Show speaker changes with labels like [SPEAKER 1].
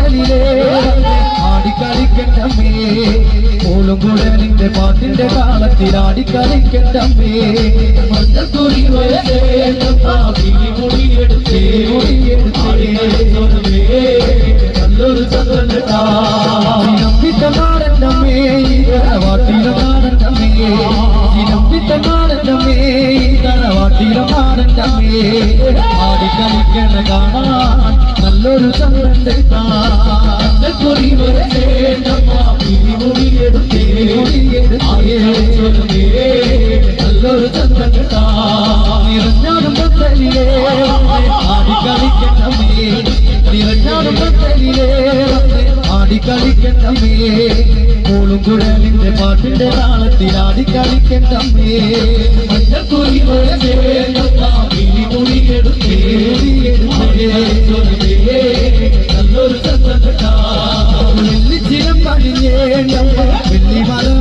[SPEAKER 1] പന്തലിലേ ആടിക്കളിക്കണ്ടമ്മേ ഓളും കുഴലിന്റെ പാട്ടിന്റെ കാലത്തിൽ ആടിക്കളിക്കണ്ടമ്മേ മഞ്ഞക്കുറി മുടിയെടുത്തേ നല്ലൊരു ചിനമ്പിട്ട നാടൻ്റമ്മേ തറവാട്ടിലെ നാടൻ്റമ്മേ ചിനമ്പിട്ട നാടൻ്റമ്മേ തറവാട്ടിലെ നാടൻ്റമ്മേ ആടിക്കളിക്കണ കാണാൻ നല്ലൊരു ചന്ദ്രന്റെ കുറി നല്ലൊരു ചന്ദ്രന്റെ നിറഞ്ഞാടും പന്തലിലേ ആടിക്കളിക്കണമേ നിറഞ്ഞാടും പന്തലിലേ ആടിക്കളിക്കണ്ടമ്മേ ഓളും കുഴലിന്റെ പാട്ടിന്റെ താളത്തിൽ ആടിക്കളിക്കണ്ടമ്മേ മഞ്ഞക്കുറി നല്ലൊരു വെള്ളിച്ചിരം പണിഞ്ഞേ വെള്ളിമല